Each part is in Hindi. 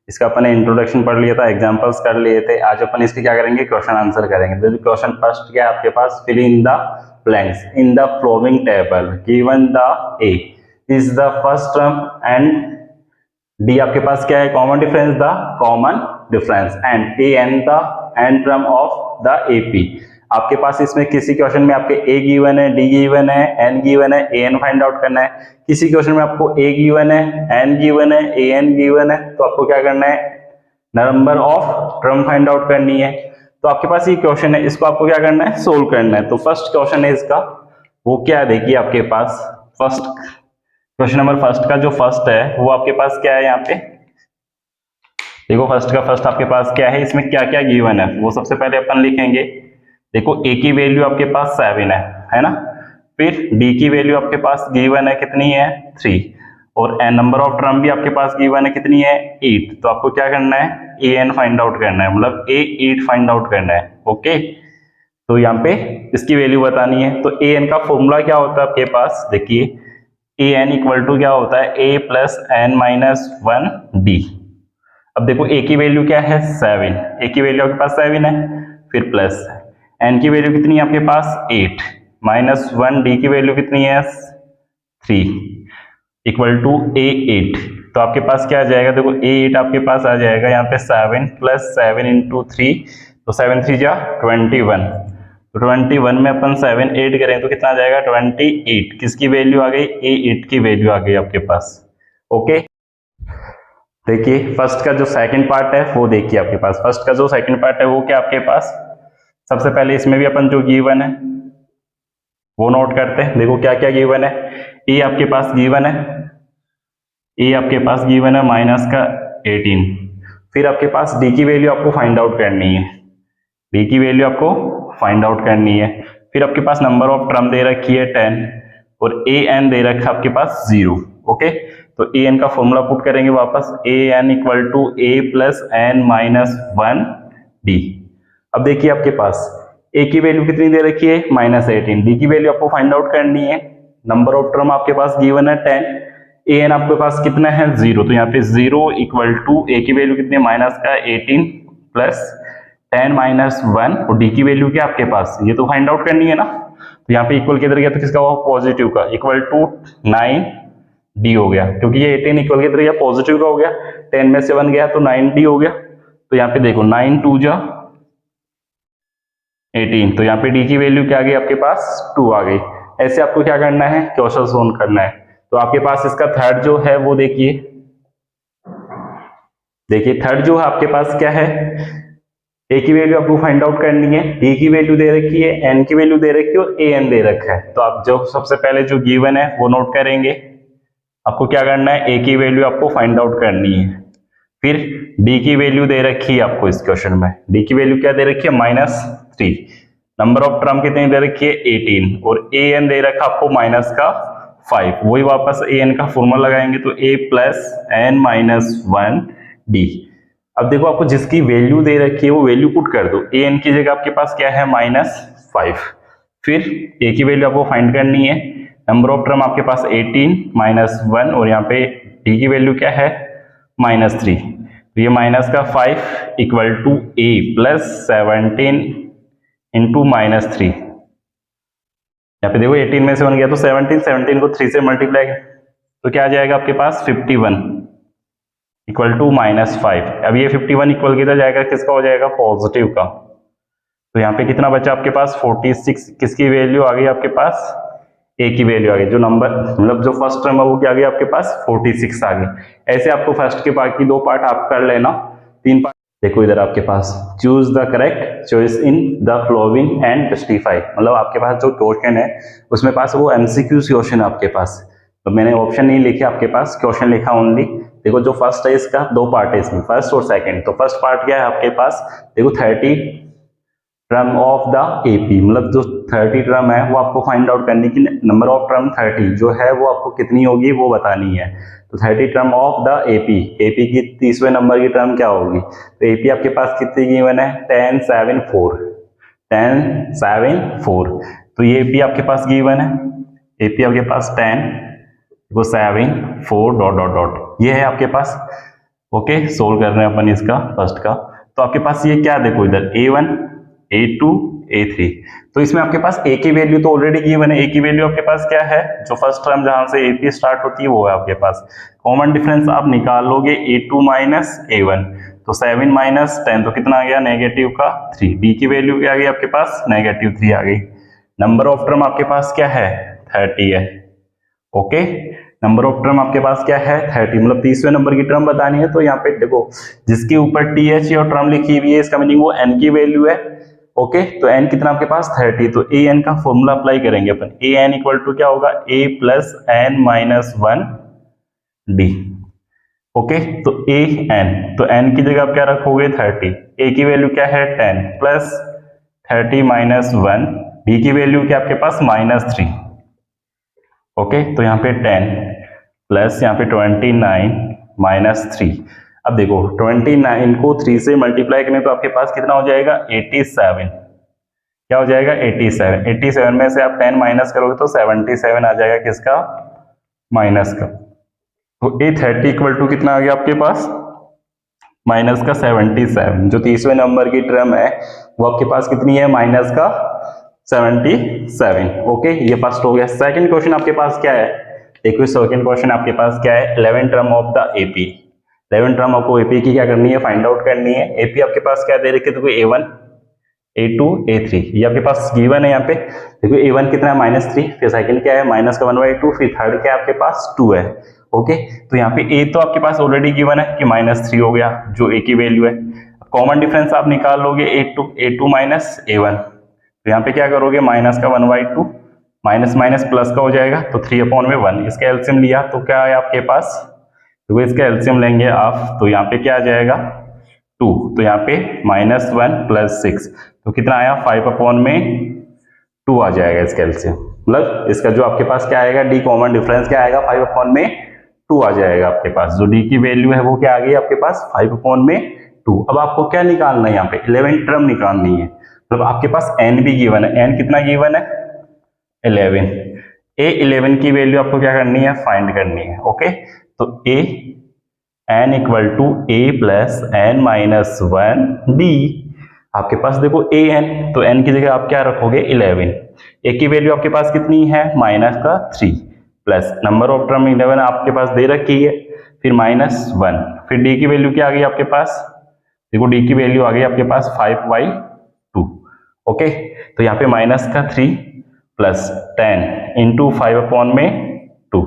इसका अपन ने इंट्रोडक्शन पढ़ लिया था, एग्जांपल्स कर लिए थे। आज अपन इसके क्या करेंगे, क्वेश्चन आंसर करेंगे। तो क्वेश्चन फर्स्ट क्या है आपके पास, fill in the blanks in the following table given the a is the first term and d आपके पास क्या है, common difference, the common difference and a n the and term of the AP. आपके पास इसमें किसी क्वेश्चन में आपके ए गिवन है, डी गिवन है, एन गिवन है, ए एन फाइंड आउट करना है। किसी क्वेश्चन में आपको ए गिवन है, एन गिवन है, ए एन गिवन है, तो आपको क्या करना है, number of term find out करनी है। तो आपके पास ये क्वेश्चन है, इसको आपको क्या करना है, सोल्व करना है। तो फर्स्ट क्वेश्चन है इसका, वो क्या है, देखिए आपके पास फर्स्ट क्वेश्चन नंबर फर्स्ट का जो फर्स्ट है वो आपके पास क्या है, यहाँ पे देखो फर्स्ट का फर्स्ट आपके पास क्या है, इसमें क्या क्या गिवन है वो सबसे पहले अपन लिखेंगे। देखो ए की वैल्यू आपके पास 7 है ना। फिर डी की वैल्यू आपके पास गिवन है, कितनी है, 3। और एन नंबर ऑफ टर्म भी आपके पास गिवन है, कितनी है, 8। तो आपको क्या करना है, ए एन फाइंड आउट करना है, मतलब ए 8 फाइंड आउट करना है। ओके, तो यहाँ पे इसकी वैल्यू बतानी है। तो ए एन का फॉर्मूला क्या होता है आपके पास, देखिए ए एन इक्वल टू क्या होता है, ए प्लस एन माइनस 1 डी। अब देखो ए की वैल्यू क्या है, 7, ए की वैल्यू आपके पास 7 है, फिर प्लस एन की वैल्यू कितनी है आपके पास, 8 माइनस 1 डी की वैल्यू कितनी है, 3 इक्वल टू ए 8। तो आपके पास क्या आ जाएगा, देखो ए 8 आपके पास आ जाएगा यहाँ पे 7 प्लस 7 इंटू 3, तो 7 3 जा 21। तो 21 में अपन 7 8 करें तो कितना आ जाएगा, 28। किसकी वैल्यू आ गई, ए 8 की वैल्यू आ गई आपके पास। ओके, देखिए फर्स्ट का जो सेकंड पार्ट है वो देखिए आपके पास, फर्स्ट का जो सेकंड पार्ट है वो क्या आपके पास, सबसे पहले इसमें भी अपन जो गिवन है वो नोट करते हैं। देखो क्या क्या गिवन है, ए आपके पास गिवन है, ए आपके पास गिवन है माइनस का 18। फिर आपके पास डी की वैल्यू आपको फाइंड आउट करनी है, डी की वैल्यू आपको फाइंड आउट करनी है। फिर आपके पास नंबर ऑफ टर्म दे रखी है 10 और ए एन दे रखा है आपके पास 0। ओके, तो ए एन का फॉर्मूला पुट करेंगे वापस, a n equal to a plus n minus 1 d. अब देखिए आपके पास ए की वैल्यू कितनी दे रखी है, -18। डी की वैल्यू आपको फाइंड आउट करनी है, नंबर ऑफ टर्म आपके पास गिवन है 10, ए एन आपके पास कितना है 0। तो यहाँ पे 0 इक्वल टू ए की वैल्यू कितनी है, माइनस का 18 प्लस 10 माइनस 1 और डी की वैल्यू क्या आपके पास, ये तो फाइंड आउट करनी है ना। तो यहाँ पे इक्वल किधर गया, तो किसका हुआ, पॉजिटिव का, इक्वल टू 9 डी हो गया, क्योंकि ये 18 इक्वल किधर गया, पॉजिटिव का हो गया, 10 में से 1 गया तो 9 डी हो गया। तो यहाँ पे देखो 9 2 जा 18, तो यहाँ पे डी की वैल्यू क्या आ गई आपके पास, 2 आ गई। ऐसे आपको क्या करना है, क्वेश्चन सोल्व करना है। तो आपके पास इसका थर्ड जो है वो देखिए, थर्ड जो है आपके पास क्या है, ए की वैल्यू आपको फाइंड आउट करनी है, डी की वैल्यू दे रखी है, एन की वैल्यू दे रखी है और ए एन दे रखा है। तो आप जो सबसे पहले जो गिवन है वो नोट करेंगे। आपको क्या करना है, ए की वैल्यू आपको फाइंड आउट करनी है। फिर डी की वैल्यू दे रखी है आपको इस क्वेश्चन में, डी की वैल्यू क्या दे रखी है, -3। नंबर ऑफ टर्म कितनी दे रखी है, 18 और ए एन दे रखा आपको माइनस का 5। वही वापस ए एन का फॉर्मूला लगाएंगे, तो ए प्लस एन माइनस 1 डी। अब देखो आपको जिसकी वैल्यू दे रखी है वो वैल्यू पुट कर दो, ए एन की जगह आपके पास क्या है, -5। फिर ए की वैल्यू आपको फाइंड करनी है, नंबर ऑफ टर्म आपके पास 18 माइनस 1 और यहाँ पे डी की वैल्यू क्या है, -3। तो ये माइनस का 5 equal to a plus 17 into -3। यहाँ पे देखो 18 में से 1 गया तो 17 को 3 से मल्टीप्लाई, तो क्या आ जाएगा आपके पास 51 इक्वल टू -5। अब ये 51 इक्वल किधर जाएगा, किसका हो जाएगा, पॉजिटिव का। तो यहाँ पे कितना बचा आपके पास 46, किसकी वैल्यू आ गई आपके पास, ए की वैल्यू आ गई। जो नंबर मतलब जो फर्स्ट टर्म है वो क्या आ गई आपके पास 46 आ गई। ऐसे आपको फर्स्ट के पार्ट की 2 पार्ट आप कर लेना, 3 पार्ट। देखो इधर आपके पास choose the correct choice in the following and justify, मतलब आपके पास जो क्वेश्चन है उसमें पास वो एमसीक्यू क्वेश्चन है आपके पास। तो मैंने ऑप्शन नहीं लिखे आपके पास, क्वेश्चन लिखा ओनली। देखो जो फर्स्ट है इसका 2 पार्ट है इसमें, फर्स्ट और सेकंड। तो फर्स्ट पार्ट क्या है आपके पास, देखो 30 टर्म ऑफ द एपी, मतलब जो 30 टर्म है वो आपको फाइंड आउट करनी की, नंबर ऑफ टर्म 30 जो है वो आपको कितनी होगी वो बतानी है। तो 30 term of the AP, AP की 30वें नंबर की टर्म क्या होगी, तो एपी आपके पास कितनी गिवन है, 10 7 4, 10 7 4। तो ये एपी आपके पास गिवन है, एपी आपके पास 10 7 4 डॉट डॉट डॉट, ये है आपके पास। ओके, सोल्व कर रहे हैं अपन इसका फर्स्ट का। तो आपके पास ये क्या देखो इधर a1 a2 a3, तो इसमें आपके पास a की वैल्यू तो ऑलरेडी गिवन है। a की वैल्यू आपके पास क्या है, जो फर्स्ट टर्म जहां से ap स्टार्ट होती है वो है आपके पास। कॉमन डिफरेंस आप निकाल लोगे a2 माइनस a1, तो 7 माइनस 10 तो कितना आ गया, नेगेटिव का 3। d की वैल्यू क्या आ गई आपके पास, नेगेटिव 3 आ गई। नंबर ऑफ टर्म आपके पास क्या है, 30 है। ओके, नंबर ऑफ टर्म आपके पास क्या है, 30, मतलब 30वें नंबर की टर्म बतानी है। तो यहाँ पे देखो जिसके ऊपर th और टर्म लिखी हुई है, इसका मीनिंग वो n की वैल्यू है। ओके, तो n कितना आपके पास 30, तो a n का फॉर्मूला अप्लाई करेंगे अपन। a n इक्वल टू क्या होगा, a plus n minus 1 d। Okay, तो a n, तो n की जगह आप क्या रखोगे 30, a की वैल्यू क्या है 10 प्लस 30 माइनस 1, d की वैल्यू क्या आपके पास -3। ओके, तो यहाँ पे 10 प्लस यहाँ पे 29 माइनस 3। अब देखो 29 को 3 से मल्टीप्लाई करें तो आपके पास कितना हो जाएगा, 87। क्या हो जाएगा, 87। 87 में से आप 10 माइनस करोगे तो 77 आ जाएगा, किसका, माइनस का। तो a30 इक्वल टू कितना आ गया आपके पास, माइनस का 77। जो 30वें नंबर की टर्म है वो आपके पास कितनी है, माइनस का 77। ओके, ये फर्स्ट हो गया। सेकंड क्वेश्चन आपके पास क्या है, देखो सेकंड क्वेश्चन आपके पास क्या है, 11 term of the AP. 11 term आपको एपी की क्या करनी है, फाइंड आउट करनी है। एपी आपके पास क्या दे रखी है, देखो a1 a2 a3, ये आपके पास गिवन है। यहाँ पे देखो a1 कितना है, -3, फिर सेकंड क्या है, माइनस का 1/2, फिर थर्ड क्या है आपके पास 2 है। ओके, तो यहाँ पे a तो आपके पास ऑलरेडी गिवन है कि -3 हो गया, जो a की वैल्यू है। कॉमन डिफरेंस आप निकाल लोगे a2 माइनस a1, तो यहाँ पे क्या करोगे, माइनस का 1/2, माइनस माइनस प्लस का हो जाएगा, तो 3/1। इसका एलसीएम लिया तो क्या है आपके पास, तो इसका एलसीएम लेंगे आप, तो यहाँ पे क्या आ जाएगा 2, तो यहाँ पे -1 प्लस 6, तो कितना आया 5/2 आ जाएगा इसका एलसीएम। मतलब इसका जो आपके पास क्या आएगा, डी कॉमन डिफरेंस क्या आएगा, 5/2 आ जाएगा आपके पास। जो डी की वैल्यू है वो क्या आ गई आपके पास, 5/2। अब आपको क्या निकालना है, यहाँ पे 11 टर्म निकालनी है। मतलब आपके पास n भी गिवन है, n कितना गिवन है, 11। a11 की वैल्यू आपको क्या करनी है, फाइंड करनी है। ओके, तो n equal to a plus n minus 1 d। आपके पास देखो an, तो n की जगह आप क्या रखोगे 11। a की वैल्यू आपके पास कितनी है, माइनस का 3 प्लस नंबर ऑफ टर्म 11 आपके पास दे रखी है, फिर -1, फिर d की वैल्यू क्या आ गई आपके पास, देखो d की वैल्यू आ गई आपके पास 5/2। ओके, तो यहाँ पे माइनस का 3 प्लस 10 इंटू 5/2,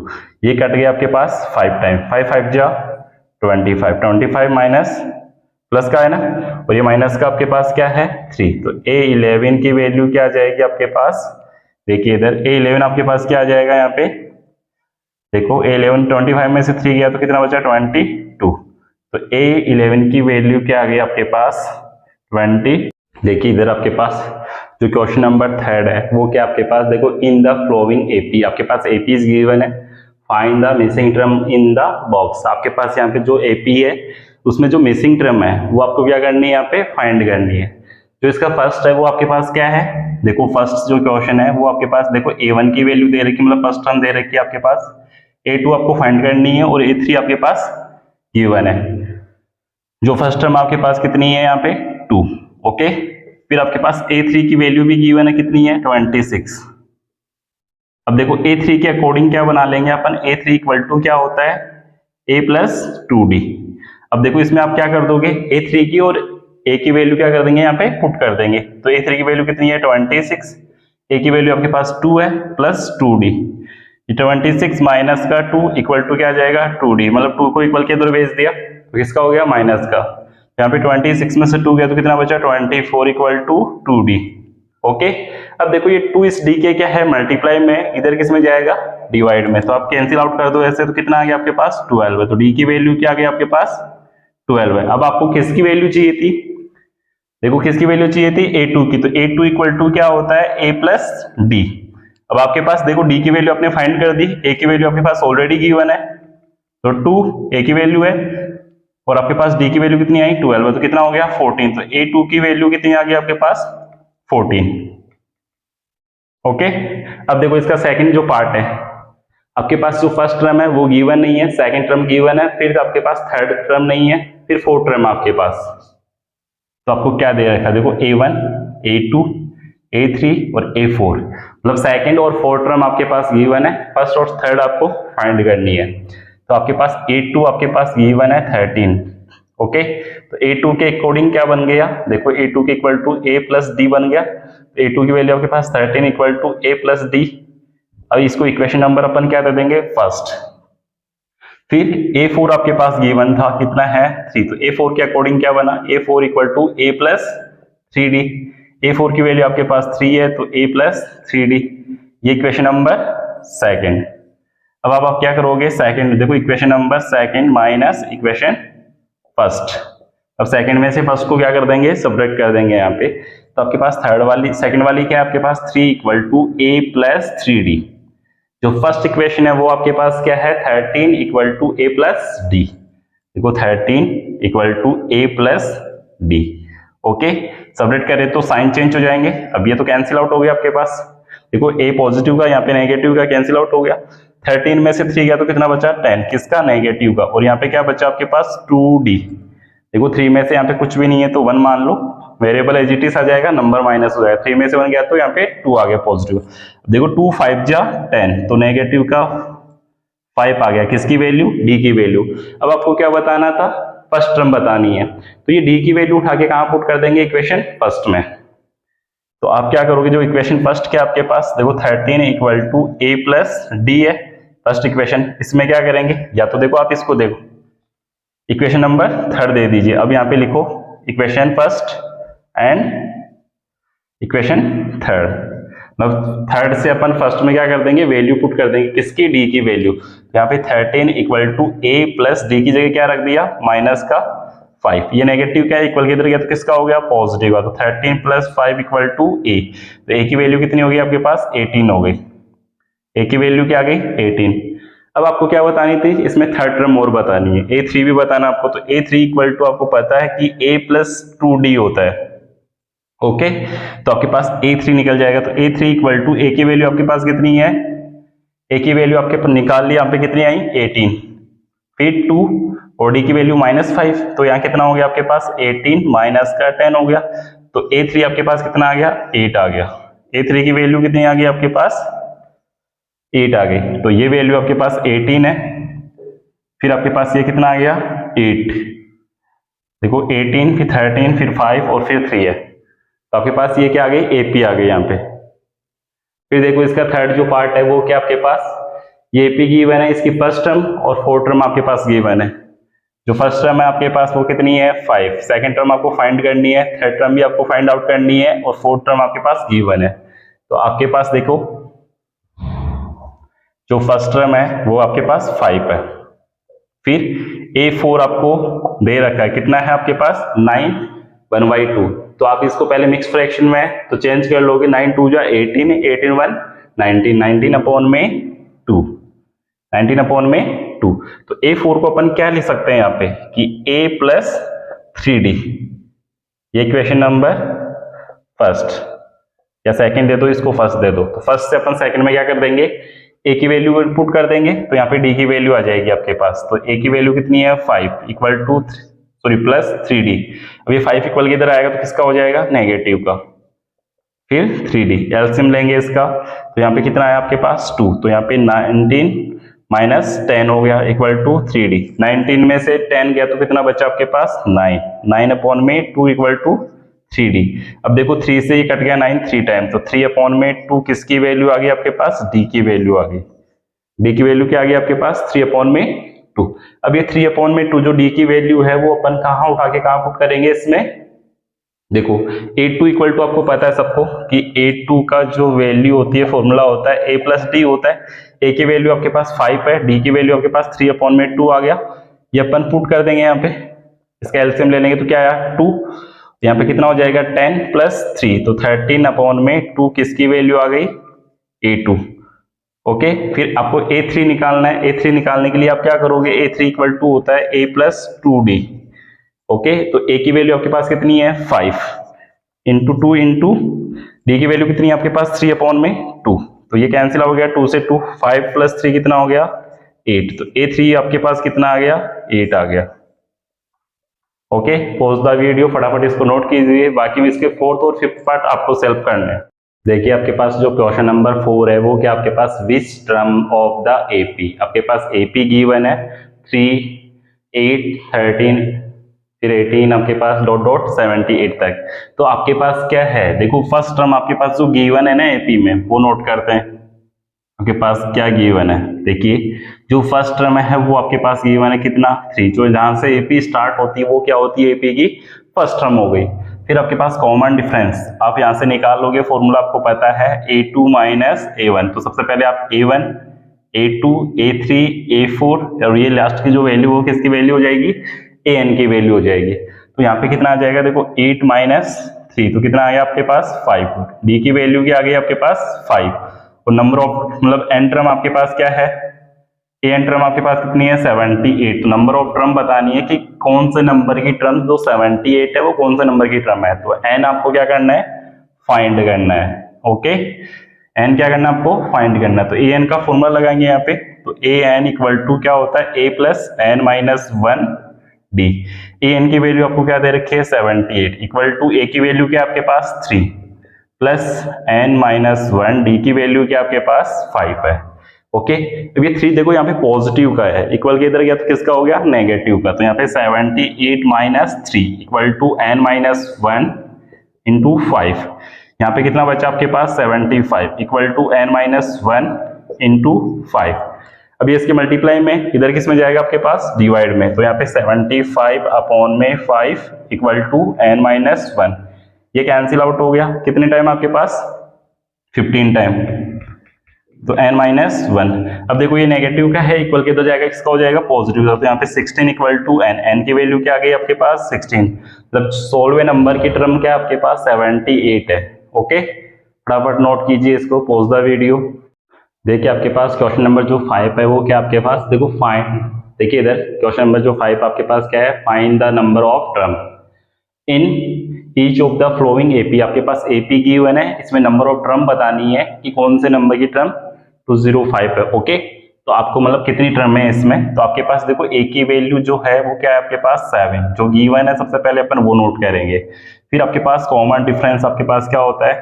ये कट गया आपके पास 5 टाइम, 5 5 जा 25, 25 माइनस प्लस का है ना, और ये माइनस का आपके पास क्या है 3, तो a11 की वैल्यू क्या आ जाएगी आपके पास, देखिए इधर a11 आपके पास क्या आ जाएगा, यहाँ पे देखो a11 25 में से 3 गया तो कितना बचा 22, तो a11 की वैल्यू क्या आ गई आपके पास 20। देखिए इधर आपके पास जो क्वेश्चन नंबर 3 है वो क्या आपके पास, देखो इन द फ्लोइंग एपी, आपके पास एपी इज गिवन है, find the missing term in the box. आपके पास यहाँ पे जो एपी है उसमें जो मिसिंग टर्म है वो आपको क्या करनी है, यहाँ पे फाइंड करनी है। जो इसका फर्स्ट है वो आपके पास क्या है, देखो फर्स्ट जो क्वेश्चन है वो आपके पास देखो a1 की वैल्यू दे रखी है, मतलब फर्स्ट टर्म दे रखी है आपके पास, a2 आपको फाइंड करनी है और a3 आपके पास गिवन है। जो फर्स्ट टर्म आपके पास कितनी है यहाँ पे 2। ओके, फिर आपके पास a3 की वैल्यू भी गिवन है, कितनी है 26। अब देखो a3 के अकॉर्डिंग क्या बना लेंगे अपन, a3 इक्वल टू क्या होता है a प्लस 2d। अब देखो इसमें आप क्या कर दोगे, a3 की और a की वैल्यू क्या कर देंगे, यहाँ पे पुट कर देंगे, तो a3 की वैल्यू कितनी है 26, a की वैल्यू आपके पास 2 है प्लस 2d, 26 माइनस का 2 इक्वल टू क्या आ जाएगा 2d, मतलब 2 को इक्वल के इधर भेज दिया तो किसका हो गया माइनस का, यहाँ पे 26 में से 2 गया तो कितना बचा 24 इक्वल टू 2d। ओके, अब देखो ये 2 इस d के क्या है मल्टीप्लाई में, इधर किस में जाएगा डिवाइड में, तो आप कैंसिल आउट कर दो ऐसे, तो कितना आ गया आपके पास 12 है, तो d की वैल्यू क्या आ गई आपके पास 12 है। अब आपको किसकी वैल्यू चाहिए थी, देखो किसकी वैल्यू चाहिए थी a2 की, तो a2 इक्वल टू क्या होता है a प्लस d। अब आपके पास देखो d की वैल्यू आपने फाइंड कर दी, a की वैल्यू आपके पास ऑलरेडी गिवन है, तो 2 a की वैल्यू है और आपके पास d की वैल्यू कितनी आई 12 है, तो कितना हो गया 14, तो a2 की वैल्यू कितनी आ गई आपके पास 14। ओके, अब देखो इसका सेकंड जो पार्ट है, आपके पास जो फर्स्ट टर्म है वो गिवन नहीं है, सेकंड टर्म गिवन है, फिर आपके पास थर्ड टर्म नहीं है, फिर फोर्थ टर्म आपके पास। तो आपको क्या दे रखा है, देखो A1, A2, A3 और A4, मतलब सेकंड और फोर्थ टर्म आपके पास गिवन है, फर्स्ट और थर्ड आपको फाइंड करनी है। तो आपके पास A2 आपके पास गिवन है 13। ओके, तो A2 के अकॉर्डिंग क्या बन गया, देखो A2 के equal to A plus d बन गया। तो A2 की वैल्यू आपके पास 13 equal to A plus d. अब इसको इक्वेशन नंबर अपन क्या दे देंगे, फर्स्ट। फिर A4 आपके पास गिवन था, कितना है 3, तो A4 के अकॉर्डिंग क्या बना, A4 equal to A plus 3D। A4 की वैल्यू आपके पास 3 है, तो A प्लस 3D, ये इक्वेशन नंबर सेकंड। अब आप क्या करोगे, सेकंड देखो equation number second minus equation first. अब सेकंड में से फर्स्ट को क्या कर देंगे, सब्ट्रैक्ट कर देंगे यहाँ पे। तो आपके पास थर्ड वाली सेकंड वाली क्या है आपके पास 3 equal to A plus 3D। जो फर्स्ट इक्वेशन है वो आपके पास क्या है 13 equal to A plus d. देखो 13 equal to A plus d. Okay, subtract करें तो साइन चेंज हो जाएंगे। अब ये तो कैंसिल आउट हो गया आपके पास, देखो A पॉजिटिव का यहाँ पे नेगेटिव का कैंसिल आउट हो गया। 13 में से 3 गया तो कितना बचा 10, किसका, नेगेटिव का। और यहाँ पे क्या बचा आपके पास 2D। देखो 3 में से यहाँ पे कुछ भी नहीं है तो 1 मान लो, वेरिएबल एज इट इज आ जाएगा, नंबर माइनस हो जाएगा। 3 में से 1 गया तो यहाँ पे 2 आ गया पॉजिटिव। देखो 2 5 जा 10, तो नेगेटिव का 5 आ गया, किसकी वैल्यू, डी की वैल्यू। अब आपको क्या बताना था, फर्स्ट टर्म बतानी है। तो ये डी की वैल्यू उठा के कहाँ पुट कर देंगे, इक्वेशन फर्स्ट में। तो आप क्या करोगे, जो इक्वेशन फर्स्ट क्या आपके पास, देखो 13 equal to A plus d है फर्स्ट इक्वेशन। इसमें क्या करेंगे, या तो देखो आप इसको देखो इक्वेशन नंबर थर्ड दे दीजिए। अब यहाँ पे लिखो equation first and equation third. मतलब थर्ड से अपन फर्स्ट में क्या कर देंगे, वैल्यू पुट कर देंगे, किसकी, डी की वैल्यू। यहाँ पे 13 equal to A plus d की जगह क्या रख दिया, माइनस का 5। ये नेगेटिव क्या है, इक्वल के इधर गया तो किसका हो गया, पॉजिटिव का। तो 13 प्लस 5 इक्वल टू A। तो A की वैल्यू कितनी होगी आपके पास, 18 हो गई। A की वैल्यू क्या आ गई, 18। अब आपको क्या बतानी थी, इसमें थर्ड टर्म और बतानी है, A3 भी बताना आपको। तो A3 इक्वल टू आपको पता है कि A प्लस 2D होता है। ओके, तो आपके पास A3 निकल जाएगा। तो A3 इक्वल टू A की वैल्यू आपके पास कितनी है, A की वैल्यू आपके पास निकाल ली, यहाँ पे कितनी आई 18, फिर 2 और D की वैल्यू -5। तो यहाँ कितना हो गया आपके पास 18 माइनस का 10 हो गया। तो A3 आपके पास कितना आ गया, 8 आ गया। A3 की वैल्यू कितनी आ गई आपके पास, 8 आ गई। तो ये वैल्यू आपके पास 18 है, फिर आपके पास ये कितना आ गया 8। देखो 18 फिर 13 फिर 5 और फिर 3 है। तो आपके पास ये क्या आ गई, AP आ गई यहाँ पे। फिर देखो इसका थर्ड जो पार्ट है वो क्या आपके पास, ये AP गिवन है, इसकी फर्स्ट टर्म और फोर्थ टर्म आपके पास गिवन है। जो फर्स्ट टर्म है आपके पास वो कितनी है 5, सेकंड टर्म आपको फाइंड करनी है, थर्ड टर्म भी आपको फाइंड आउट करनी है, और फोर्थ टर्म आपके पास गिवन है। तो आपके पास देखो जो फर्स्ट टर्म है वो आपके पास 5 है। फिर A4 आपको दे रखा है, कितना है आपके पास 9 1/2। तो आप इसको पहले मिक्स फ्रैक्शन में तो चेंज कर लोगे, 9 2 जा 18, 18 1 19, 19 अपॉन में 2, 19 अपॉन में 2। तो A4 को अपन क्या लिख सकते हैं यहाँ पे कि A प्लस 3D, ये इक्वेशन नंबर फर्स्ट, या सेकंड दे दो, इसको फर्स्ट दे दो। तो फर्स्ट से अपन सेकंड में क्या कर देंगे, A की वैल्यू पुट कर देंगे, तो यहाँ पे D की वैल्यू आ जाएगी आपके पास। तो A की वैल्यू कितनी है 5 इक्वल टू प्लस 3D। अब ये 5 इक्वल किधर आएगा तो किसका हो जाएगा, नेगेटिव का। फिर 3D एलसीएम लेंगे इसका, तो यहाँ पे कितना है आपके पास 2। तो यहाँ पे 19 माइनस 10 हो गया इक्वल टू 3D। 19 में से 10 गया तो कितना बचा आपके पास 9, 9 अपॉन में 2 इक्वल टू 3D। अब देखो 3 से ही कट गया 9 3 टाइम, तो 3 अपॉन में 2 किसकी वैल्यू आ गई आपके पास, D की वैल्यू आ गई। D की वैल्यू क्या आ गई आपके पास 3 अपॉन में 2। अब ये 3 अपॉन में 2 जो D की वैल्यू है वो अपन कहाँ उठा के कहाँ पुट करेंगे, इसमें देखो A2 इक्वल टू आपको पता है सबको कि A2 का जो वैल्यू होती है फॉर्मूला होता है A प्लस डी होता है। A की वैल्यू आपके पास 5 है, D की वैल्यू आपके पास 3 अपॉन में 2 आ गया। ये अपन पुट कर देंगे यहाँ पे, इसका एलसीएम ले लेंगे तो क्या आया 2। यहाँ पे कितना हो जाएगा 10 प्लस 3, तो 13 अपॉन में 2 किसकी वैल्यू आ गई A2। ओके, फिर आपको A3 निकालना है। A3 निकालने के लिए आप क्या करोगे, A3 इक्वल टू होता है A प्लस 2D। ओके, तो A की वैल्यू आपके पास कितनी है 5 इंटू 2 इंटू D की वैल्यू कितनी है आपके पास 3 अपॉन में 2। तो ये कैंसिल हो गया, 2 से 2, 5 + 3 कितना हो गया 8। तो A3 आपके पास कितना आ गया 8 आ गया। ओके, पॉज द वीडियो, फटाफट इसको नोट कीजिए, बाकी में इसके 4th और 5th पार्ट आपको सेल्फ करने हैं। देखिए आपके पास जो क्वेश्चन नंबर 4 है वो क्या आपके पास which term of the AP, आपके पास AP गिवन है 3, 8, 13 फिर 18 आपके पास डॉट डॉट 78 तक। तो आपके पास क्या है, देखो फर्स्ट टर्म आपके पास जो गिवन है ना AP में वो नोट करते हैं। आपके पास क्या गिवन है, देखिए जो फर्स्ट टर्म है वो आपके पास गिवन है कितना 3, जो जहां से AP स्टार्ट होती है वो क्या होती है AP की फर्स्ट टर्म हो गई। फिर आपके पास कॉमन डिफरेंस आप यहां से निकाल लोगे, फॉर्मूला आपको पता है A2 - A1। तो सबसे पहले आप A1, A2, A3, A4 और ये लास्ट की जो वैल्यू हो किसकी वैल्यू हो जाएगी AN की वैल्यू हो जाएगी। तो यहाँ पे कितना आ जाएगा, देखो 8 - 3 तो कितना आ गया आपके पास 5। D की वैल्यू क्या आ गई आपके पास 5 और नंबर ऑफ मतलब n टर्म आपके पास क्या है, AN टर्म आपके पास कितनी है 78। तो नंबर ऑफ टर्म बतानी है कि कौन से नंबर की टर्म जो 78 है वो कौन से नंबर की टर्म है। तो n आपको क्या करना है फाइंड करना है। ओके, n क्या करना है आपको फाइंड करना है। तो AN का फॉर्मूला लगाएंगे यहाँ पे, तो AN = क्या होता है A + n - 1 D। AN की वैल्यू आपको क्या दे रखी है 78 = A की वैल्यू क्या आपके पास 3 + n - 1 D की वैल्यू क्या आपके पास 5 है। ओके, अब ये 3 देखो यहाँ पे पॉजिटिव का है, इक्वल के इधर गया तो किसका हो गया नेगेटिव का। तो यहाँ पे 78 - 3 = n - 1 × 5। यहाँ पे कितना बचा आपके पास 75 = n - 1 × 5। अभी इसके मल्टीप्लाई में इधर किस में जाएगा आपके पास डिवाइड में। तो यहाँ पे 75 अपॉन में 5 = n - 1। ये कैंसिल आउट हो गया, कितने टाइम आपके पास 15 टाइम। तो n - 1। अब देखो ये नेगेटिव का है, इक्वल के तो जाएगा किसका हो जाएगा पॉजिटिव का। तो यहाँ पे 16 = n, n की वैल्यू क्या आ गई आपके पास 16। मतलब 16वें नंबर की टर्म क्या आपके पास 78 है। ओके, फटाफट नोट कीजिए इसको, पॉज द वीडियो। देखिए आपके पास क्वेश्चन नंबर जो 5 है वो क्या आपके पास देखो फाइंड, देखिए इधर क्वेश्चन नंबर जो 5 आपके पास क्या है find the number of term in each of the flowing AP। आपके पास AP गिवन है, इसमें नंबर ऑफ टर्म बतानी है कि कौन से नंबर की टर्म 205 है। ओके, तो आपको मतलब कितनी टर्म है इसमें। तो आपके पास देखो A की वैल्यू जो है वो क्या है आपके पास 7, जो गिवन है सबसे पहले अपन वो नोट करेंगे। फिर आपके पास कॉमन डिफरेंस आपके पास क्या होता है,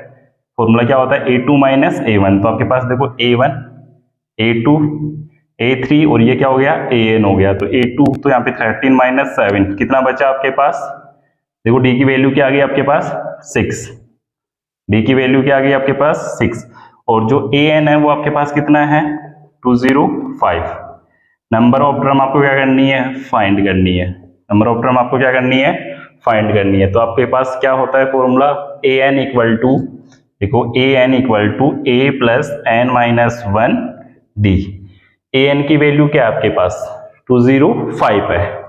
फॉर्मूला क्या होता है A2 - A1। तो आपके पास देखो A1, A2, A3 और ये क्या हो गया AN हो गया। तो A2 तो यहाँ पे 13 - 7 कितना बचा आपके पास, देखो D की वैल्यू क्या आ गई आपके पास 6, D की वैल्यू क्या आ गई आपके पास 6 और जो AN है वो आपके पास कितना है 205। नंबर ऑफ टर्म आपको क्या करनी है फाइंड करनी है, नंबर ऑफ टर्म आपको क्या करनी है फाइंड करनी है। तो आपके पास क्या होता है फॉर्मूला AN = देखो AN = A + n - 1 D। AN की वैल्यू क्या है आपके पास 205 है।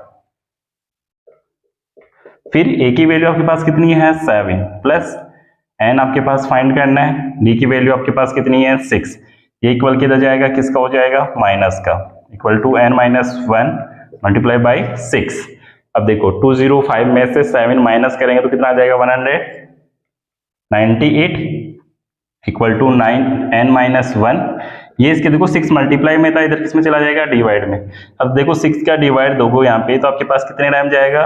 फिर A की वैल्यू आपके पास कितनी है 7 प्लस n आपके पास फाइंड करना है, D की वैल्यू आपके पास कितनी है 6। ये इक्वल किधर जाएगा किसका हो जाएगा माइनस का, = n - 1 × 6। अब देखो 205 में से 7 माइनस करेंगे तो कितना आ जाएगा 198 = 9 n - 1। ये इसके देखो 6 मल्टीप्लाई में था, इधर किसमें चला जाएगा डिवाइड में। अब देखो 6 का डिवाइड दोगे यहाँ पे तो आपके पास कितने टाइम जाएगा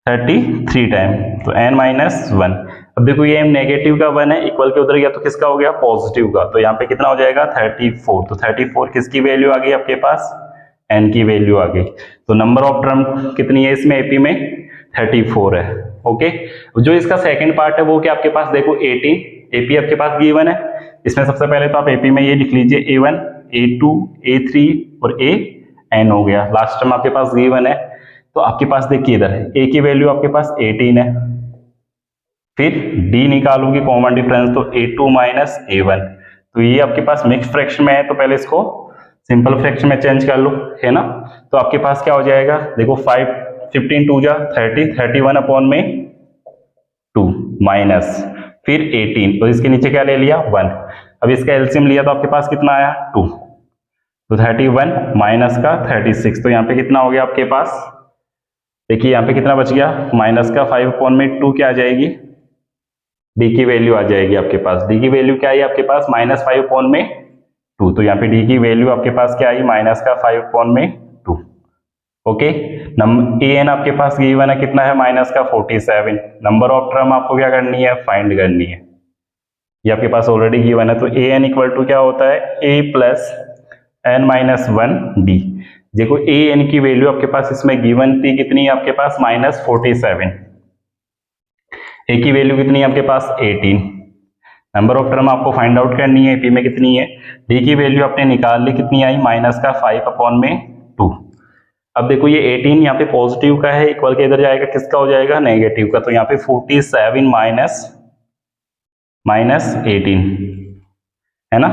33 टाइम। तो n - 1। अब देखो ये नेगेटिव का 1 है, इक्वल के उधर गया तो किसका हो गया पॉजिटिव का। तो यहाँ पे कितना हो जाएगा 34। तो 34 किसकी वैल्यू आ गई आपके पास n की वैल्यू आ गई। तो नंबर ऑफ टर्म कितनी है इसमें AP में 34 है। ओके, जो इसका सेकंड पार्ट है वो क्या आपके पास देखो 18 AP आपके पास गिवन है। इसमें सबसे पहले तो आप AP में ये लिख लीजिए A1, A2, A3 और AN हो गया। लास्ट टर्म आपके पास गिवन है। तो आपके पास देखिए इधर है A की वैल्यू आपके पास 18 है, फिर D निकालूंगी कॉमन डिफरेंस तो A2 - A1। तो ये आपके पास मिक्स फ्रैक्शन में है तो पहले इसको सिंपल फ्रैक्शन में चेंज कर लो, है ना। तो आपके पास क्या हो जाएगा देखो 15 2 जा 30, 31 अपॉन में 2 माइनस फिर 18 तो इसके नीचे क्या ले लिया 1। अब इसका एलसीएम लिया तो आपके पास कितना आया 2। तो 31 माइनस का 36 तो यहाँ पे कितना हो गया आपके पास, देखिए यहाँ पे कितना बच गया माइनस का 5 अपॉन में 2 क्या आ जाएगी डी की वैल्यू आ जाएगी आपके पास। डी की वैल्यू क्या आई आपके पास -5/2, तो यहाँ पे डी की वैल्यू आपके पास क्या आई -5/2। ओके, ए एन आपके पास गिवन है कितना है -47। नंबर ऑफ टर्म आपको क्या करनी है, फाइंड करनी है, ये आपके पास ऑलरेडी गिवन है। तो ए एन इक्वल टू क्या होता है, ए प्लस एन माइनस 1 डी। देखो ए एन की वैल्यू आपके पास इसमें गिवन थी कितनी है आपके पास -47, ए की वैल्यू कितनी है आपके पास 18। नंबर ऑफ टर्म आपको फाइंड आउट करनी है, पी में कितनी है, डी की वैल्यू आपने निकाल ली, कितनी आई -5/2। अब देखो ये 18 यहाँ पे पॉजिटिव का है, इक्वल के इधर जाएगा किसका हो जाएगा, नेगेटिव का। तो यहाँ पे 47 माइनस 18 है ना,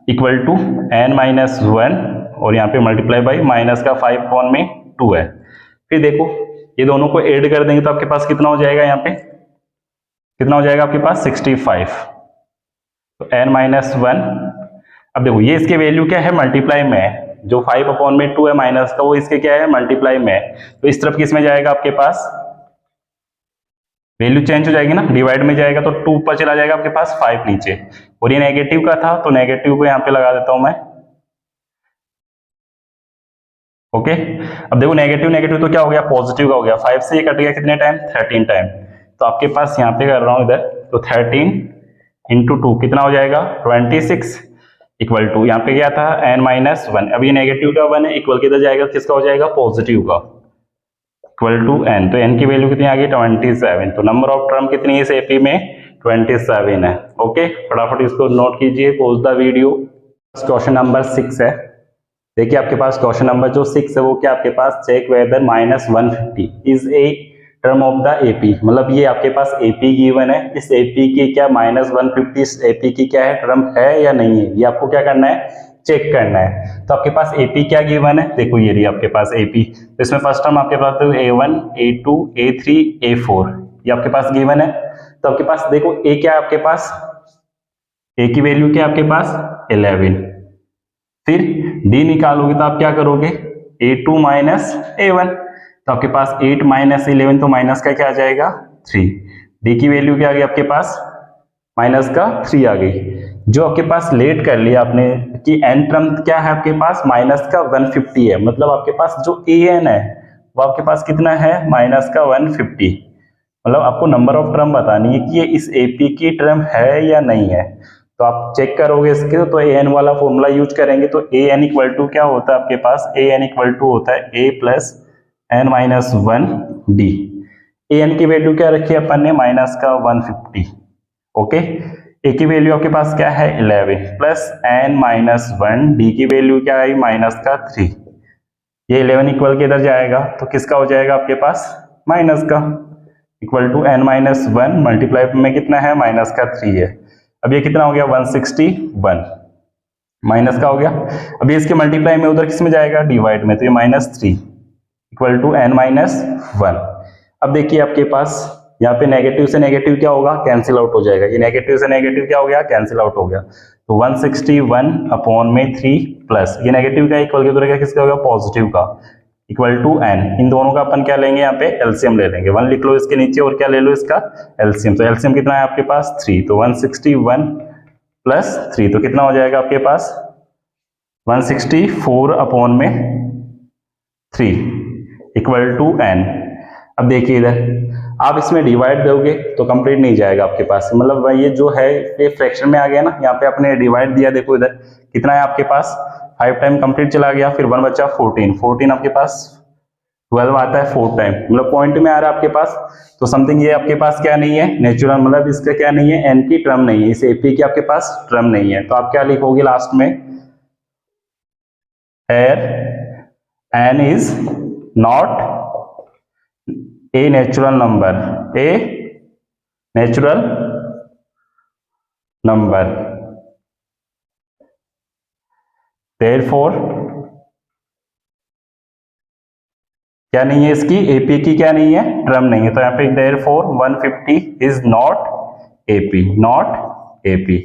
इक्वल टू n-1 और यहाँ पे मल्टीप्लाई बाई -5/2 है। फिर देखो ये दोनों को ऐड कर देंगे तो आपके पास कितना हो जाएगा, यहाँ पे कितना हो जाएगा आपके पास 65। तो n-1, अब देखो ये इसके वैल्यू क्या है, मल्टीप्लाई में है, जो 5/2 है माइनस का, वो इसके क्या है, मल्टीप्लाई में है। तो इस तरफ किस में जाएगा आपके पास, वैल्यू चेंज हो जाएगी ना, डिवाइड में जाएगा तो 2 ऊपर चला जाएगा आपके पास, 5 नीचे, और ये नेगेटिव का था तो नेगेटिव को यहाँ पे लगा देता हूं मैं। ओके, अब देखो नेगेटिव नेगेटिव तो क्या हो गया, पॉजिटिव का हो गया। 5 से ये कट गया कितने टाइम, 13 टाइम। तो आपके पास यहाँ पे कर रहा हूं इधर, तो 13 × 2 कितना हो जाएगा 26, इक्वल टू यहाँ पे क्या था n-1। अब ये नेगेटिव का 1 है, इक्वल किधर जाएगा, किसका हो जाएगा, पॉजिटिव का, इक्वल टू n। तो n की वैल्यू कितनी आ गई 27। तो नंबर ऑफ टर्म कितनी है इस एपी में, 27 है। ओके, फटाफट इसको नोट कीजिए, pause the video. Question number 6 है। देखिए आपके पास क्वेश्चन नंबर जो 6 है वो क्या आपके पास, check whether -150 is a term of the AP. मतलब ये आपके पास एपी गिवन है, इस एपी की क्या -150 एपी की क्या है, टर्म है या नहीं है, ये आपको क्या करना है, चेक करना है। तो आपके पास एपी क्या गिवन है, देखो ये रही आपके पास एपी। तो इसमें फर्स्ट टर्म आपके पास A1 A2 A3 A4 ये आपके पास गिवन है। तो आपके पास देखो ए क्या है आपके पास, ए की वैल्यू क्या है आपके पास 11। फिर डी निकालोगे तो आप क्या करोगे, A2 - A1। तो आपके पास 8 - 11 तो माइनस का क्या आ जाएगा 3। डी की वैल्यू क्या आ गई आपके पास, माइनस का 3 आ गई। जो आपके पास लेट कर लिया आपने कि एन टर्म क्या है आपके पास माइनस का 150 है, मतलब आपके पास जो ए एन है वो आपके पास कितना है -150। मतलब आपको नंबर ऑफ टर्म बतानी है कि ये इस एपी की टर्म है या नहीं है। तो आप चेक करोगे इसके, तो ए एन वाला फॉर्मूला यूज करेंगे। तो ए एन इक्वल टू क्या होता है आपके पास, ए एन इक्वल टू होता है ए plus n-1 D. A N की वैल्यू क्या रखी है अपन ने, -150। ओके, ए की वैल्यू आपके पास क्या है 11 प्लस n-1 डी की वैल्यू क्या आई -3। ये 11 इक्वल के इधर जाएगा तो किसका हो जाएगा आपके पास, माइनस का, इक्वल टू n-1 मल्टीप्लाई में कितना है -3 है। अब ये कितना हो गया 161 माइनस का हो गया। अब ये इसके मल्टीप्लाई में उधर किस में जाएगा, डिवाइड में, तो ये -3 इक्वल टू n-1। अब देखिए आपके पास यहाँ पे नेगेटिव से नेगेटिव क्या होगा, कैंसिल आउट हो जाएगा। ये नेगेटिव से नेगेटिव क्या हो गया, कैंसिल आउट हो गया। तो 161/3 प्लस ये नेगेटिव का इक्वल के किसका होगा, पॉजिटिव का, इक्वल टू n। इन दोनों का अपन क्या लेंगे, यहाँ पे एलसीएम ले लेंगे। 1 लिख लो इसके नीचे और क्या ले लो इसका एलसीएम। तो एलसीएम कितना है आपके पास 3। तो 161 प्लस 3 तो कितना हो जाएगा आपके पास 164/3 इक्वल टू n। अब देखिए इधर आप इसमें डिवाइड दोगे तो कंप्लीट नहीं जाएगा आपके पास, मतलब ये जो है ये फ्रैक्शन में आ गया ना, यहाँ पे आपने डिवाइड दिया, देखो इधर कितना है आपके पास 5 टाइम कंप्लीट चला गया, फिर 1 बचा 14 आपके पास 12 आता है 4 टाइम, मतलब पॉइंट में आ रहा है आपके पास। तो समथिंग ये आपके पास क्या नहीं है, नेचुरल, मतलब इसका क्या नहीं है, एन की टर्म नहीं है, इस एपी की आपके पास टर्म नहीं है। तो आप क्या लिखोगे लास्ट में, n is not a natural number, a natural number, therefore क्या नहीं है इसकी, एपी की क्या नहीं है, टर्म नहीं है। तो यहाँ पे therefore 150 is not AP, not AP।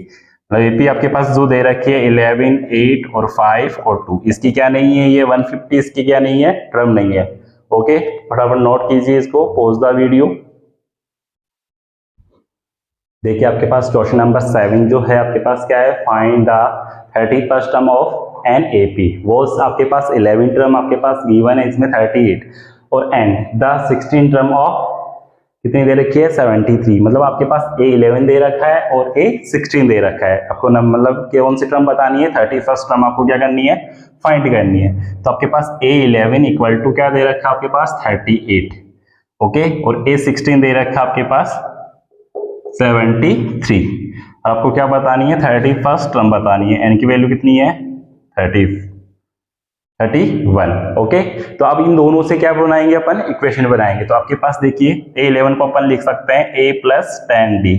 मतलब एपी आपके पास जो दे रखी है 11, 8 और 5 और 2, इसकी क्या नहीं है, ये 150 इसकी क्या नहीं है, टर्म नहीं है। ओके, फटाफट नोट कीजिए इसको, पॉज द वीडियो। देखिए आपके पास क्वेश्चन नंबर 7 जो है आपके पास क्या है, find the 31st term of an A P. वो आपके पास 11 टर्म आपके पास गिवन है, इसमें 38 और एन द 16 टर्म ऑफ कितनी दे रखी है, 73। मतलब आपके पास ए 11 दे रखा है और ए 16 दे रखा है। आपको मतलब कौन सी टर्म बतानी है, 31st टर्म आपको क्या करनी है, फाइंड करनी है। तो आपके पास ए 11 इक्वल टू क्या दे रखा है आपके पास 38, ओके, और ए 16 दे रखा है आपके पास 73। आपको क्या बतानी है, 31st टर्म बतानी है। एन की वैल्यू कितनी है, 31, ओके। तो अब इन दोनों से क्या बनाएंगे अपन, इक्वेशन बनाएंगे। तो आपके पास देखिए ए 11 को अपन लिख सकते हैं a plus 10d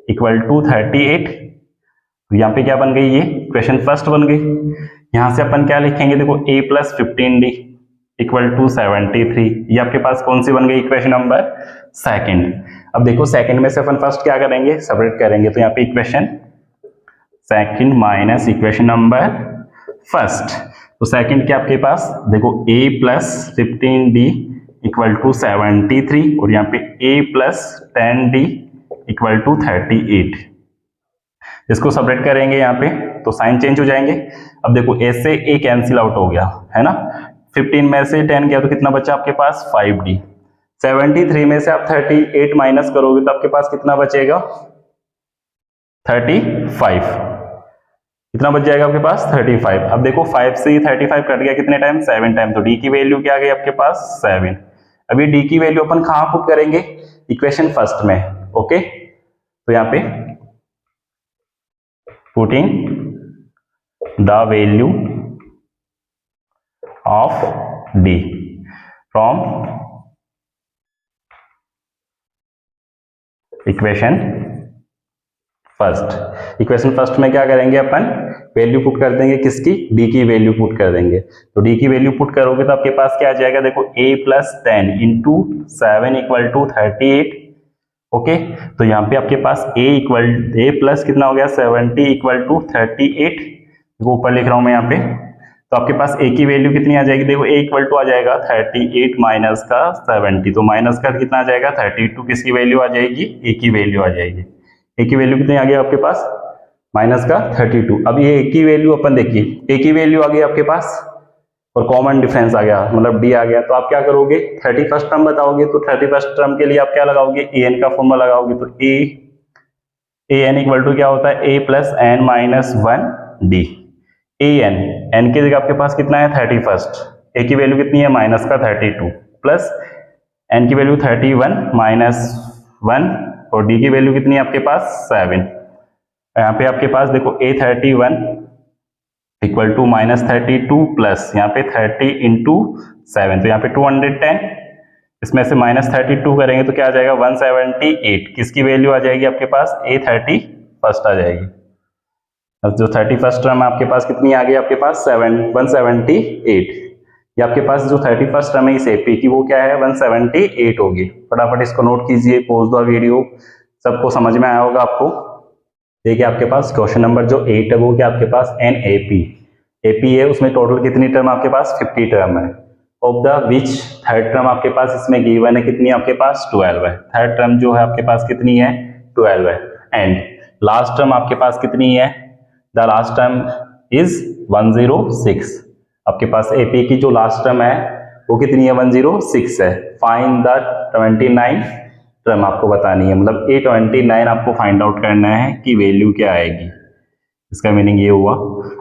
equal to 38। तो यहाँ पे क्या बन गई, ये इक्वेशन फर्स्ट बन गई। यहाँ से अपन क्या लिखेंगे, देखो a plus 15d equal to 73। ये आपके पास कौन सी बन गई, इक्वेशन नंबर सेकंड। अब देखो सेकंड में से अपन फर्स्ट क्या करेंगे, सेपरेट करेंगे। तो यहाँ पे equation second minus equation number first. तो सेकंड क्या आपके पास देखो a plus 15d equal to 73 और यहाँ पे a plus 10d equal to 38। इसको सेपरेट करेंगे यहाँ पे तो साइन चेंज हो जाएंगे। अब देखो a से a कैंसिल आउट हो गया है ना, 15 में से 10 गया तो कितना बचा आपके पास 5d। 73 में से आप 38 माइनस करोगे तो आपके पास कितना बचेगा 35। कितना बच जाएगा आपके पास 35। अब देखो 5 से 35 कट गया कितने टाइम, 7 टाइम। तो डी की वैल्यू क्या आ गई आपके पास 7। अब ये डी की वैल्यू अपन कहां पुट करेंगे, इक्वेशन फर्स्ट में, ओके। तो यहाँ पे putting the value of D from equation first. Equation first में क्या करेंगे अपन, वैल्यू पुट कर देंगे किसकी, डी की वैल्यू पुट कर देंगे। तो डी की वैल्यू पुट करोगे तो आपके पास क्या आ जाएगा, देखो a plus 10 into 7 equal to 38, okay. तो यहाँ पे आपके पास a प्लस कितना हो गया 70 इक्वल टू 38, वो ऊपर लिख रहा हूं मैं यहाँ पे। तो आपके पास a की वैल्यू कितनी आ जाएगी, देखो a इक्वल टू आ जाएगा 38 माइनस का 70, तो माइनस का कितना आ जाएगा 32, किसकी वैल्यू आ जाएगी, a की वैल्यू आ जाएगी। a की वैल्यू कितनी आ गई आपके पास माइनस का 32। अब ये a की वैल्यू अपन देखिए, a की वैल्यू आ गई आपके पास और कॉमन डिफरेंस आ गया, मतलब d आ गया। तो आप क्या करोगे, 31st टर्म बताओगे तो 31st टर्म के लिए आप क्या लगाओगे, an का फॉर्मूला लगाओगे। तो an इक्वल टू क्या होता है, a plus n minus 1d। n की जगह आपके पास कितना है 31st, a की वैल्यू कितनी है माइनस का 32 प्लस n की वैल्यू 31 माइनस 1 और d की वैल्यू कितनी है आपके पास 7। यहाँ पे आपके पास देखो a31 equal to minus 32 plus यहाँ पे 30 इंटू 7, तो यहाँ पे 210, इसमें से माइनस 32 करेंगे तो क्या आ जाएगा 178। किसकी वैल्यू आ जाएगी आपके पास, a31st आ जाएगी। अब जो 31st टर्म आपके पास कितनी आ गई आपके पास 178। ये आपके पास जो 31st टर्म है इस एपी की वो क्या है 178 होगी। फटाफट इसको नोट कीजिए, पॉज दो वीडियो, सबको समझ में आया होगा आपको। देखिए आपके पास क्वेश्चन नंबर जो 8 है वो क्या आपके पास एन एपी है, उसमें टोटल कितनी टर्म आपके पास 50 टर्म है। Of the which third term आपके पास इसमें गिवन है कितनी आपके पास 12 है। थर्ड टर्म जो है आपके पास कितनी है 12 है। एंड लास्ट टर्म आपके पास कितनी है, द लास्ट टर्म इज 106। आपके पास एपी की जो लास्ट टर्म है वो कितनी है 106 है। फाइंड द 29 टर्म आपको बतानी है, मतलब A29 आपको फाइंड आउट करना है कि वैल्यू क्या आएगी। इसका मीनिंग ये हुआ।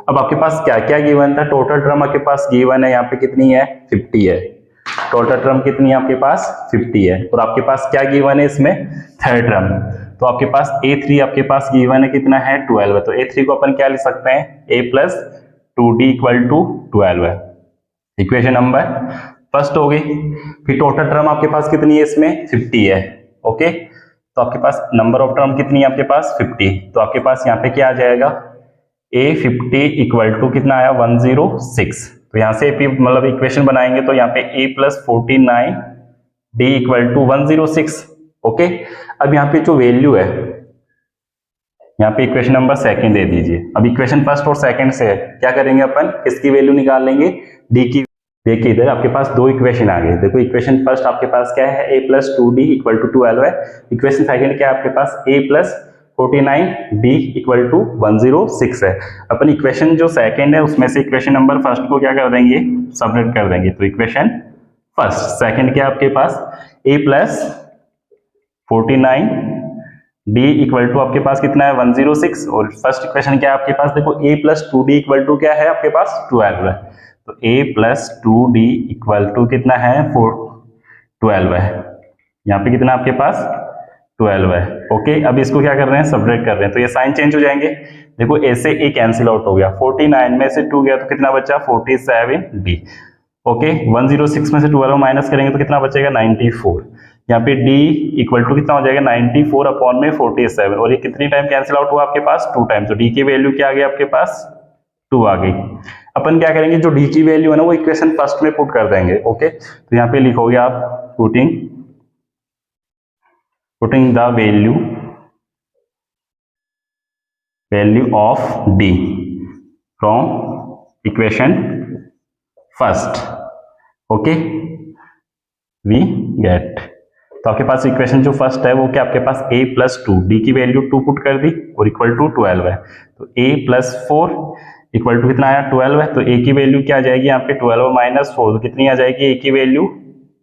अब आपके पास क्या क्या गिवन था, टोटल टर्म आपके पास गिवन है यहाँ पे कितनी है 50 है। टोटल टर्म कितनी है आपके पास 50 है और आपके पास क्या गिवन है इसमें थर्ड टर्म। तो आपके पास A3 आपके पास गिवन है कितना है 12 है। तो A3 को अपन क्या लिख सकते हैं A plus 2D equal to 12 है। इक्वेशन नंबर फर्स्ट हो गई। फिर टोटल टर्म आपके पास कितनी है इसमें 50 है, ओके। तो आपके पास नंबर ऑफ टर्म कितनी है आपके पास 50। तो आपके पास यहाँ पे क्या आ जाएगा A50 इक्वल टू कितना आया 106। तो यहाँ से मतलब इक्वेशन बनाएंगे तो यहाँ पे A plus 49 D equal to 106, okay. अब यहाँ पे जो वैल्यू है यहाँ पे इक्वेशन नंबर सेकंड दे दीजिए। अब इक्वेशन फर्स्ट और सेकंड से क्या करेंगे अपन, किसकी वैल्यू निकाल लेंगे D की। देखिए इधर आपके पास दो इक्वेशन आ गए। देखो इक्वेशन फर्स्ट आपके पास क्या है, a plus 2d equal to 12 है। इक्वेशन सेकंड क्या है आपके पास, a plus 49d equal to 106 है। अपन इक्वेशन जो सेकंड है उसमें से इक्वेशन नंबर फर्स्ट को क्या कर देंगे, सबट्रैक्ट कर देंगे। तो इक्वेशन फर्स्ट, सेकंड क्या आपके पास a plus 49d equal to आपके पास कितना है 106, और फर्स्ट इक्वेशन क्या है आपके पास, देखो a plus 2d equal to क्या है आपके पास 12 है। तो a plus 2d equal to कितना है 12 है। यहाँ पे कितना आपके पास 12 है। ओके, अब इसको क्या कर रहे हैं, सबट्रैक्ट कर रहे हैं, तो ये साइन चेंज हो जाएंगे। देखो a से a कैंसिल आउट हो गया, 49 में से 2 गया तो कितना बचा 47d। ओके, 106 में से 12 माइनस करेंगे तो कितना बचेगा 94। यहाँ पे d इक्वल टू कितना हो जाएगा 94 अपॉन में 47, और ये कितनी टाइम कैंसिल आउट हुआ आपके पास 2 टाइम। तो d की वैल्यू क्या आ गई आपके पास 2 आ गई। अपन क्या करेंगे, जो d की वैल्यू है ना वो इक्वेशन फर्स्ट में पुट कर देंगे। ओके, तो यहाँ पे लिखोगे आप putting the value of d from equation first. Okay, we get, तो आपके पास इक्वेशन जो फर्स्ट है वो क्या आपके पास a प्लस 2, डी की वैल्यू 2 पुट कर दी और इक्वल टू 12 है। तो a प्लस 4 इक्वल टू कितना आया 12 है। तो a की वैल्यू क्या आ जाएगी यहाँ पे 12 माइनस 4, तो कितनी आ जाएगी, a की वैल्यू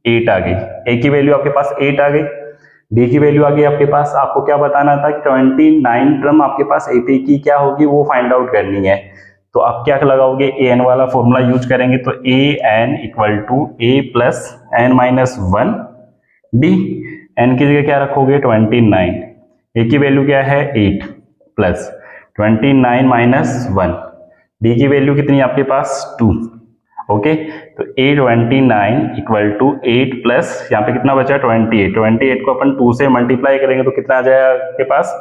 8 आ गई। a की वैल्यू आपके पास 8 आ गई, d की वैल्यू आ गई आपके पास। आपको क्या बताना था, 29 टर्म आपके पास ap की क्या होगी वो फाइंड आउट करनी है। तो आप क्या लगाओगे, an वाला फॉर्मूला यूज करेंगे। तो an equal to a plus n minus 1 d, n की जगह क्या रखोगे 29, a की वैल्यू क्या है 8 प्लस 29 माइनस 1, d की वैल्यू कितनी आपके पास 2। ओके, तो 829 इक्वल टू 8 प्लस यहाँ पे कितना बचा 28 को अपन 2 से मल्टीप्लाई करेंगे तो कितना आ जाएगा आपके पास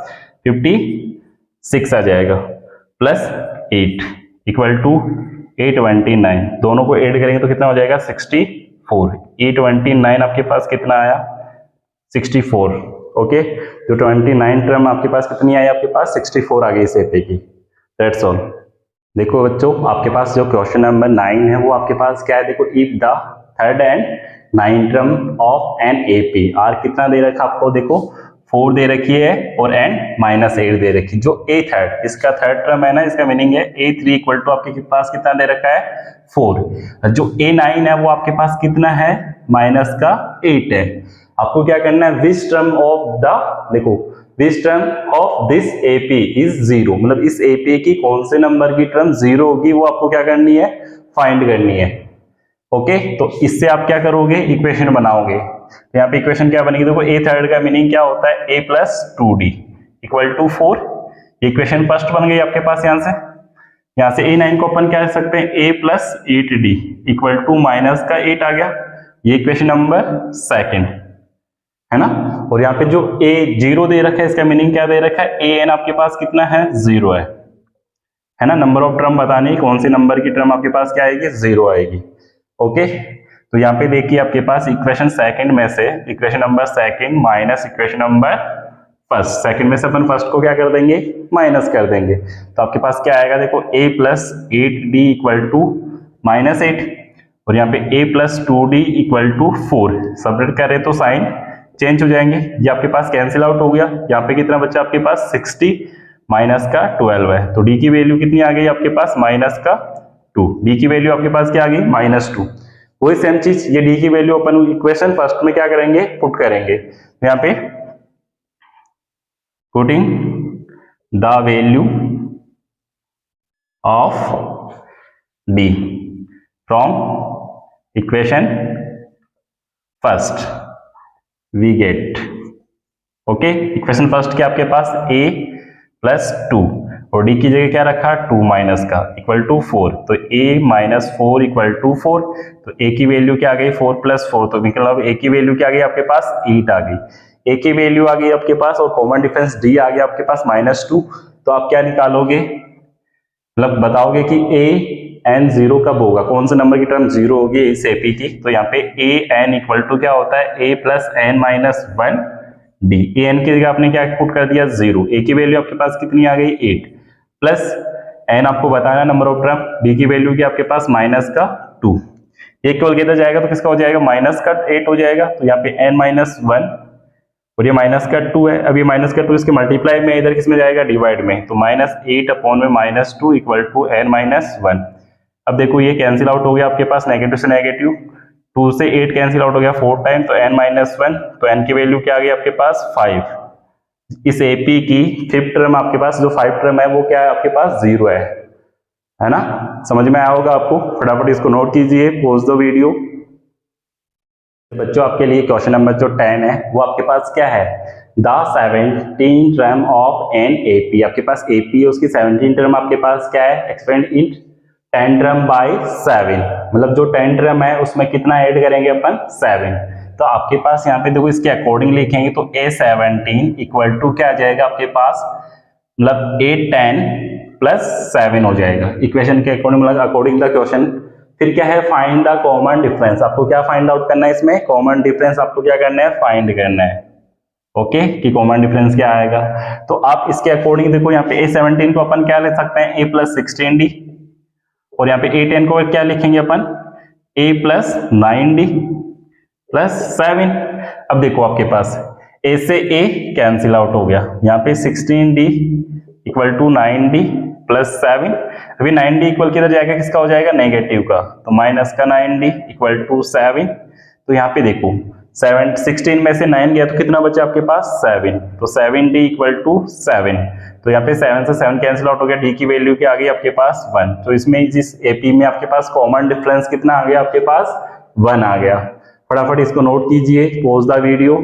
56 आ जाएगा, प्लस 8 इक्वल टू 829, दोनों को ऐड करेंगे तो कितना हो जाएगा 64। 829 आपके पास कितना आया 64। ओके, तो 29 टर्म आपके पास कितनी आई, आपके पास 64 आ गई इस एपी की। That's all. देखो बच्चों, आपके पास जो क्वेश्चन नंबर 9 है वो आपके पास क्या है, देखो if the third and 9 term of an AP are, कितना दे रखा आपको, देखो 4 दे रखी है और n माइनस 8 दे रखी। जो a थर्ड, इसका थर्ड टर्म है ना, इसका मीनिंग है a3 इक्वल टू आपके पास कितना दे रखा है 4। जो a9 है वो आपके पास कितना है माइनस का 8 है। आपको क्या करना है, विच टर्म ऑफ द, देखो विच term of this AP is 0, मतलब इस एपी की कौन से नंबर की टर्म 0 होगी वो आपको क्या करनी है, फाइंड करनी है। ओके, तो इससे आप क्या करोगे, इक्वेशन बनाओगे। तो यहाँ पे इक्वेशन क्या बनेगी, देखो a थर्ड का मीनिंग क्या होता है, a plus 2d equal to 4। Equation first बन गई आपके पास। यहाँ से a9 को अपन क्या कह सकते हैं, a plus 8d equal to minus का 8 आ गया। ये इक्वेशन नंबर सेकंड है ना। और यहाँ पे जो a0 दे रखा है, इसका मीनिंग क्या दे रखा है, an आपके पास कितना है 0 है ना। नंबर ऑफ टर्म बतानी, कौन सी नंबर की टर्म आपके पास क्या आएगी 0 आएगी। ओके, तो यहाँ पे देखिए आपके पास इक्वेशन सेकंड में से equation number second minus equation number first, second में से अपन फर्स्ट को क्या कर देंगे, माइनस कर देंगे। तो आपके पास क्या आएगा, देखो a plus 8d equal to minus 8, और यहाँ पे a plus 2d equal to 4। Subtract करें तो साइन चेंज हो जाएंगे, ये आपके पास कैंसिल आउट हो गया। यहाँ पे कितना बचा आपके पास 60 माइनस का 12 है। तो d की वैल्यू कितनी आ गई आपके पास माइनस का 2, d की वैल्यू आपके पास क्या आ गई माइनस 2। वही सेम चीज, ये d की वैल्यू अपन इक्वेशन फर्स्ट में क्या करेंगे, पुट करेंगे। तो यहाँ पे putting the value of d from equation first we get. Okay, equation first क्या आपके पास a प्लस 2 और d की जगह क्या रखा 2 माइनस का इक्वल टू 4। तो a माइनस 4 इक्वल टू 4। तो a की वैल्यू क्या आ गई 4 प्लस 4, तो मतलब a की वैल्यू क्या आ गई आपके पास 8 आ गई। a की वैल्यू आ गई आपके पास और कॉमन डिफरेंस d आ गया आपके पास माइनस 2। तो आप क्या निकालोगे, मतलब बताओगे कि a n 0 कब होगा, कौन से नंबर की टर्म 0 होगी इस एपी की। तो यहाँ पे a n इक्वल टू क्या होता है a plus n minus 1 d। a n की जगह आपने क्या पुट कर दिया 0, a की वैल्यू आपके पास कितनी आ गई 8 प्लस n आपको बताना नंबर ऑफ टर्म, d की वैल्यू की आपके पास माइनस का 2। ये इक्वल किधर जाएगा तो किसका हो जाएगा, माइनस का 8 हो जाएगा, तो यहाँ पे n-1 और ये माइनस का 2 है। अब ये माइनस का 2 इसके मल्टीप्लाई में इधर किस में जाएगा, डिवाइड में, तो -8 अपॉन में -2 इक्वल टू n-1। अब देखो ये कैंसिल आउट हो गया आपके पास, नेगेटिव से नेगेटिव, 2 से 8 कैंसिल आउट हो गया 4 टाइम, तो n-1, तो n की वैल्यू क्या आ गई आपके पास 5। इस AP की 5th टर्म आपके पास जो 5 टर्म है वो क्या है आपके पास 0 है ना। समझ में आया होगा आपको, फटाफट इसको नोट कीजिए, पॉज दो वीडियो। बच्चों आपके लिए क्वेश्चन नंबर जो 10 है वो आपके पास क्या है, the 17 term of an AP। आपके पास AP है, उसकी 17 टर्म आपके पास क्या है, एक्सपेंड इन 10 टर्म बाय 7, मतलब जो 10 टर्म है उसमें कितना ऐड करेंगे अपन 7। तो आपके पास यहाँ पे देखो इसके अकॉर्डिंग लिखेंगे तो A17 इक्वल टू क्या आ जाएगा आपके पास, मतलब A10 प्लस 7 हो जाएगा इक्वेशन के अकॉर्डिंग, मतलब अकॉर्डिंग द क्वेश्चन। फिर क्या है, फाइंड द कॉमन डिफरेंस। आपको क्या फाइंड आउट करना है इसमें, कॉमन डिफरेंस आपको क्या करना है, फाइंड करना है। ओके, कि कॉमन डिफरेंस क्या आएगा। तो आप इसके अकॉर्डिंग देखो यहाँ पे A17 को अपन क्या ले सकते हैं, A प्लस 16D, और यहाँ पे A10 को क्या लिखेंगे अपन, A प्लस 9D प्लस 7। अब देखो आपके पास A से A कैंसिल आउट हो गया, यहाँ पे 16D equal to 9D plus 7। अभी 9D इक्वल किधर जाएगा, किसका हो जाएगा, नेगेटिव का, तो माइनस का 9D इक्वल टू 7। तो यहाँ पे देखो 16 में से 9 गया तो कितना बचा आपके पास 7, तो 7D इक्वल टू 7। तो यहाँ पे 7 से 7 कैंसिल आउट हो गया, D की वैल्यू क्या आ गई आपके पास 1। तो इसमें जिस AP में आपके पास कॉमन डिफरेंस कितना आ गया आपके पास 1 आ गया। फटाफट इसको नोट कीजिए, पॉज द वीडियो।